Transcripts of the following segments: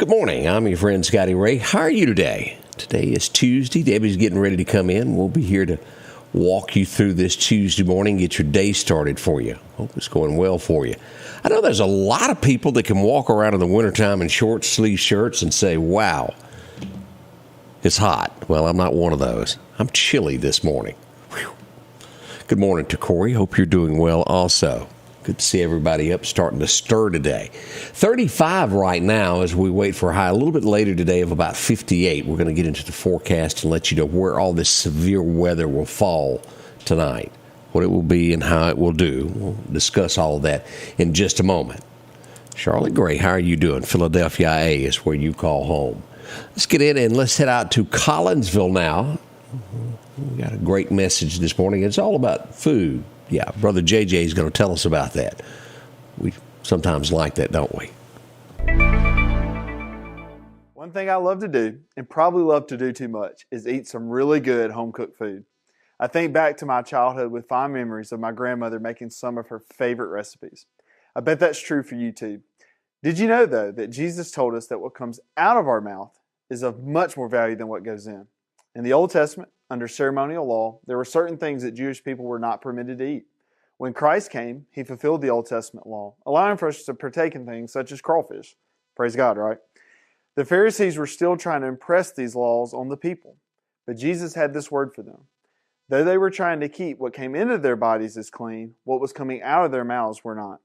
Good morning. I'm your friend Scotty Ray. How are you today? Today is Tuesday. Debbie's getting ready to come in. We'll be here to walk you through this Tuesday morning, get your day started for you. Hope it's going well for you. I know there's a lot of people that can walk around in the wintertime in short sleeve shirts and say, wow, it's hot. Well, I'm not one of those. I'm chilly this morning. Whew. Good morning to Corey. Hope you're doing well also. Good to see everybody up starting to stir today. 35 right now as we wait for a high a little bit later today of about 58. We're going to get into the forecast and let you know where all this severe weather will fall tonight, what it will be and how it will do. We'll discuss all of that in just a moment. Charlotte Gray, how are you doing? Philadelphia IA is where you call home. Let's get in and let's head out to Collinsville now. We got a great message this morning. It's all about food. Yeah, Brother JJ is going to tell us about that. We sometimes like that, don't we? One thing I love to do, and probably love to do too much, is eat some really good home-cooked food. I think back to my childhood with fond memories of my grandmother making some of her favorite recipes. I bet that's true for you too. Did you know, though, that Jesus told us that what comes out of our mouth is of much more value than what goes in? In the Old Testament, under ceremonial law, there were certain things that Jewish people were not permitted to eat. When Christ came, he fulfilled the Old Testament law, allowing for us to partake in things such as crawfish. Praise God, right? The Pharisees were still trying to impress these laws on the people, but Jesus had this word for them. Though they were trying to keep what came into their bodies as clean, what was coming out of their mouths were not.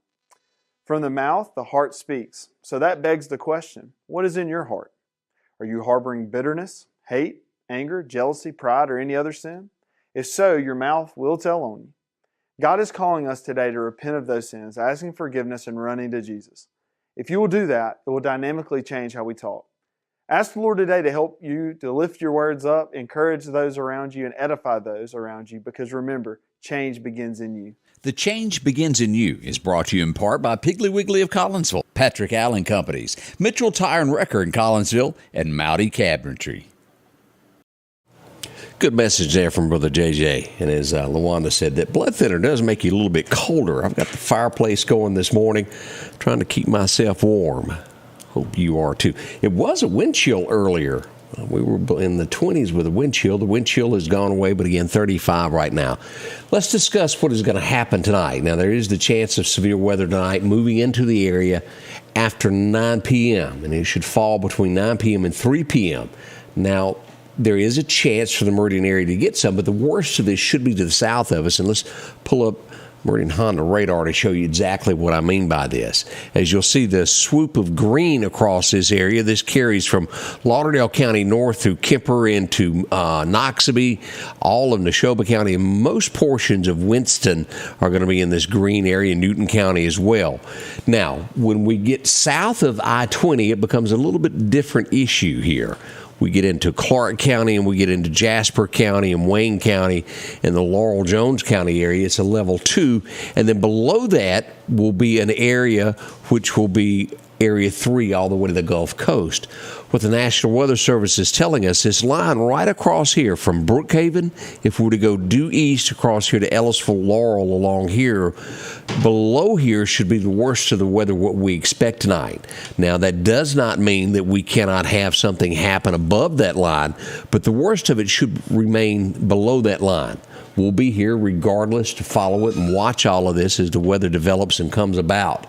From the mouth, the heart speaks. So that begs the question, what is in your heart? Are you harboring bitterness, hate, anger, jealousy, pride, or any other sin? If so, your mouth will tell on you. God is calling us today to repent of those sins, asking forgiveness and running to Jesus. If you will do that, it will dynamically change how we talk. Ask the Lord today to help you to lift your words up, encourage those around you, and edify those around you, because remember, change begins in you. The Change Begins in You is brought to you in part by Piggly Wiggly of Collinsville, Patrick Allen Companies, Mitchell Tire and Wrecker in Collinsville, and Mowdy Cabinetry. Good message there from Brother JJ. And as LaWanda said, that blood thinner does make you a little bit colder. I've got the fireplace going this morning, trying to keep myself warm. Hope you are too. It was a wind chill earlier. We were in the 20s with a wind chill. The wind chill has gone away, but again, 35 right now. Let's discuss what is going to happen tonight. Now, there is the chance of severe weather tonight moving into the area after 9 p.m., and it should fall between 9 p.m. and 3 p.m. Now, there is a chance for the Meridian area to get some, but the worst of this should be to the south of us. And let's pull up Meridian Honda radar to show you exactly what I mean by this. As you'll see the swoop of green across this area, this carries from Lauderdale County north through Kemper into Noxubee, all of Neshoba County, and most portions of Winston are going to be in this green area, Newton County as well. Now, when we get south of I-20, it becomes a little bit different issue here. We get into Clark County and we get into Jasper County and Wayne County and the Laurel Jones County area. It's a level 2. And then below that will be an area which will be Area 3 all the way to the Gulf Coast. What the National Weather Service is telling us, this line right across here from Brookhaven, if we were to go due east across here to Ellisville, Laurel along here, below here should be the worst of the weather what we expect tonight. Now, that does not mean that we cannot have something happen above that line, but the worst of it should remain below that line. We'll be here regardless to follow it and watch all of this as the weather develops and comes about.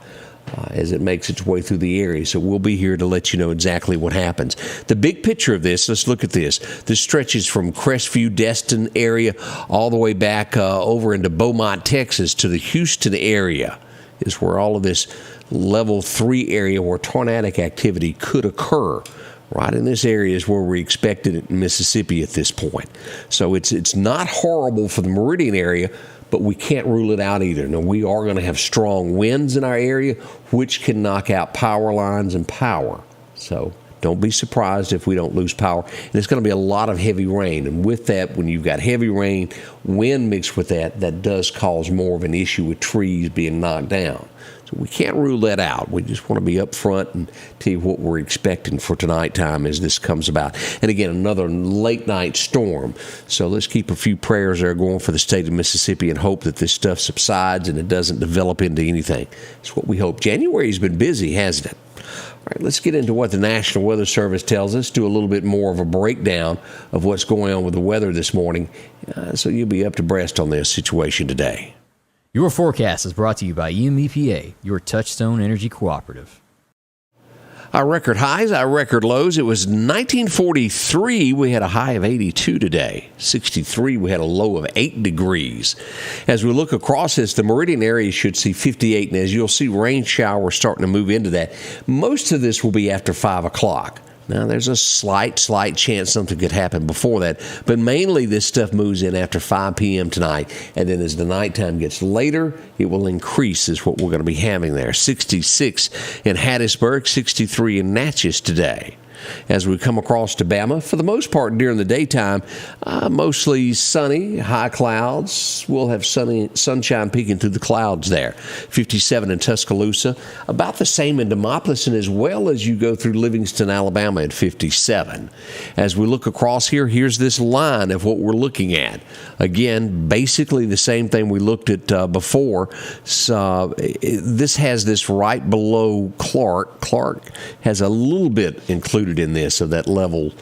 As it makes its way through the area. So we'll be here to let you know exactly what happens. The big picture of this, let's look at this. This stretches from Crestview, Destin area, all the way back over into Beaumont, Texas, to the Houston area is where all of this level 3 area where tornadic activity could occur. Right in this area is where we expected it in Mississippi at this point. So it's not horrible for the Meridian area, but we can't rule it out either. Now, we are going to have strong winds in our area, which can knock out power lines and power. So don't be surprised if we don't lose power. And it's going to be a lot of heavy rain. And with that, when you've got heavy rain, wind mixed with that, that does cause more of an issue with trees being knocked down. So we can't rule that out. We just want to be upfront and tell you what we're expecting for tonight time as this comes about. And again, another late night storm. So let's keep a few prayers there going for the state of Mississippi and hope that this stuff subsides and it doesn't develop into anything. It's what we hope. January's been busy, hasn't it? All right, let's get into what the National Weather Service tells us, do a little bit more of a breakdown of what's going on with the weather this morning, so you'll be up to breast on this situation today. Your forecast is brought to you by EMEPA, your Touchstone Energy Cooperative. Our record highs, our record lows. It was 1943. We had a high of 82 today. 63, we had a low of 8 degrees. As we look across this, the Meridian area should see 58. And as you'll see, rain showers starting to move into that. Most of this will be after 5 o'clock. Now, there's a slight chance something could happen before that, but mainly this stuff moves in after 5 p.m. tonight, and then as the nighttime gets later, it will increase is what we're going to be having there. 66 in Hattiesburg, 63 in Natchez today. As we come across to Bama, for the most part during the daytime, mostly sunny, high clouds. We'll have sunshine peeking through the clouds there. 57 in Tuscaloosa, about the same in Demopolis, and as well as you go through Livingston, Alabama at 57. As we look across here, here's this line of what we're looking at. Again, basically the same thing we looked at before. So this has this right below Clark. Clark has a little bit included in this of that level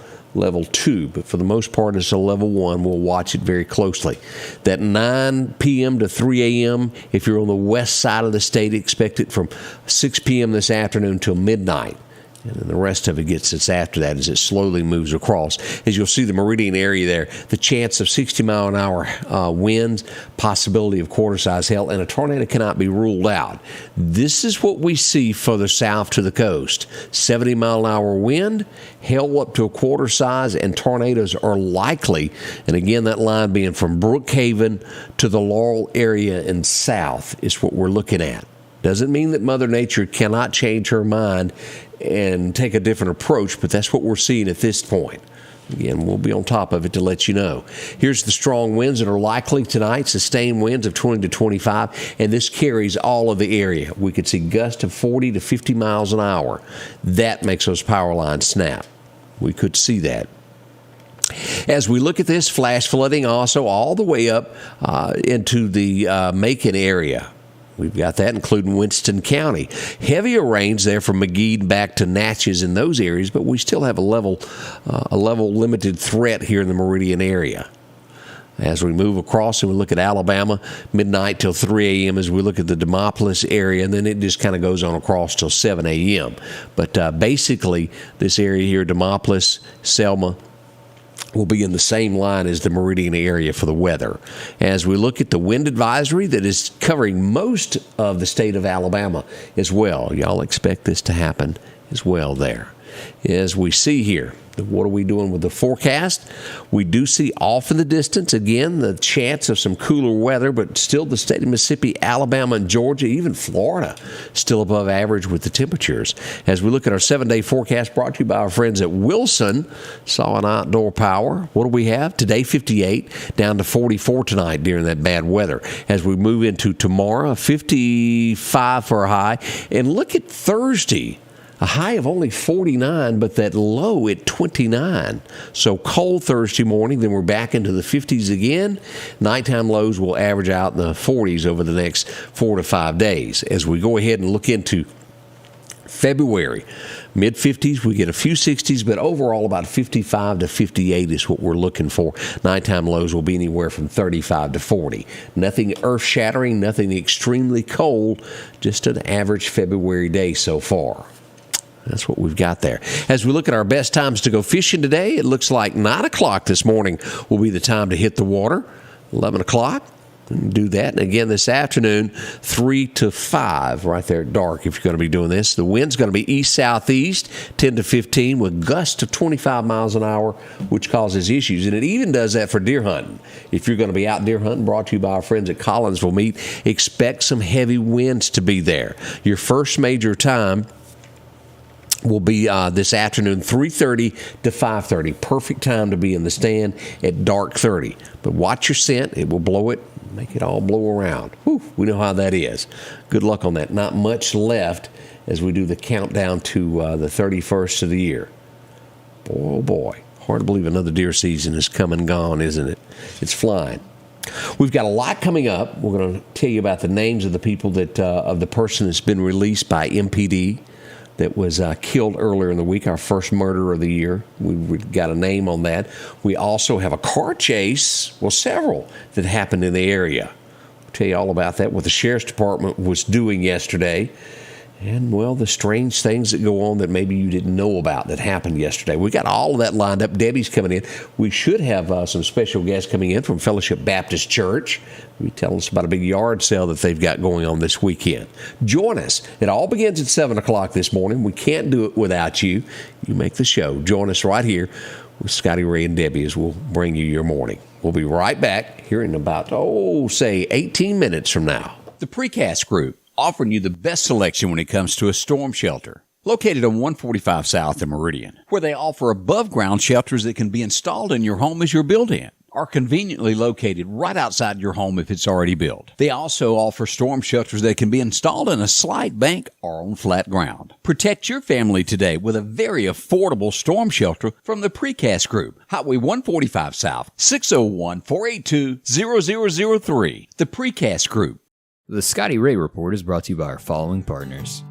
2, but for the most part it's a level 1. We'll watch it very closely. That 9 p.m. to 3 a.m., if you're on the west side of the state, expect it from 6 p.m. this afternoon till midnight. And then the rest of it gets its after that as it slowly moves across. As you'll see the Meridian area there, the chance of 60-mile-an-hour winds, possibility of quarter-size hail, and a tornado cannot be ruled out. This is what we see further south to the coast. 70-mile-an-hour wind, hail up to a quarter size, and tornadoes are likely. And again, that line being from Brookhaven to the Laurel area and south is what we're looking at. Doesn't mean that Mother Nature cannot change her mind and take a different approach, but that's what we're seeing at this point. Again, we'll be on top of it to let you know. Here's the strong winds that are likely tonight, sustained winds of 20 to 25, and this carries all of the area. We could see gusts of 40 to 50 miles an hour. That makes those power lines snap. We could see that. As we look at this, flash flooding also all the way up into the Macon area. We've got that, including Winston County. Heavier rains there from McGee back to Natchez in those areas, but we still have a level limited threat here in the Meridian area. As we move across and we look at Alabama, midnight till 3 a.m. as we look at the Demopolis area, and then it just kind of goes on across till 7 a.m. But basically, this area here, Demopolis, Selma, will be in the same line as the Meridian area for the weather. As we look at the wind advisory that is covering most of the state of Alabama as well. Y'all expect this to happen as well there. As we see here, what are we doing with the forecast? We do see off in the distance, again, the chance of some cooler weather, but still the state of Mississippi, Alabama, and Georgia, even Florida, still above average with the temperatures. As we look at our 7-day forecast brought to you by our friends at Wilson, Saw and Outdoor Power. What do we have? Today, 58, down to 44 tonight during that bad weather. As we move into tomorrow, 55 for a high. And look at Thursday. A high of only 49, but that low at 29. So cold Thursday morning, then we're back into the 50s again. Nighttime lows will average out in the 40s over the next 4 to 5 days. As we go ahead and look into February, mid-50s, we get a few 60s, but overall about 55 to 58 is what we're looking for. Nighttime lows will be anywhere from 35 to 40. Nothing earth-shattering, nothing extremely cold, just an average February day so far. That's what we've got there. As we look at our best times to go fishing today, it looks like 9 o'clock this morning will be the time to hit the water. 11 o'clock, do that. And again this afternoon, 3 to 5, right there at dark if you're going to be doing this. The wind's going to be east-southeast, 10 to 15, with gusts of 25 miles an hour, which causes issues. And it even does that for deer hunting. If you're going to be out deer hunting, brought to you by our friends at Collinsville Meat, expect some heavy winds to be there. Your first major time will be this afternoon, 3:30 to 5:30. Perfect time to be in the stand at dark 30. But watch your scent. It will blow it, make it all blow around. Whew, we know how that is. Good luck on that. Not much left as we do the countdown to the 31st of the year. Oh, boy. Hard to believe another deer season is come and gone, isn't it? It's flying. We've got a lot coming up. We're going to tell you about the names of the people that of the person that's been released by MPD. that was killed earlier in the week, our first murder of the year. We got a name on that. We also have a car chase, well, several, that happened in the area. I'll tell you all about that, what the Sheriff's Department was doing yesterday. And, well, the strange things that go on that maybe you didn't know about that happened yesterday. We got all of that lined up. Debbie's coming in. We should have some special guests coming in from Fellowship Baptist Church. They'll be telling us about a big yard sale that they've got going on this weekend. Join us. It all begins at 7 o'clock this morning. We can't do it without you. You make the show. Join us right here with Scotty Ray and Debbie as we'll bring you your morning. We'll be right back here in about, say 18 minutes from now. The Precast Group, offering you the best selection when it comes to a storm shelter. Located on 145 South in Meridian, where they offer above-ground shelters that can be installed in your home as you're built in, are conveniently located right outside your home if it's already built. They also offer storm shelters that can be installed in a slight bank or on flat ground. Protect your family today with a very affordable storm shelter from the Precast Group. Highway 145 South, 601-482-0003. The Precast Group. The Scotty Ray Report is brought to you by our following partners: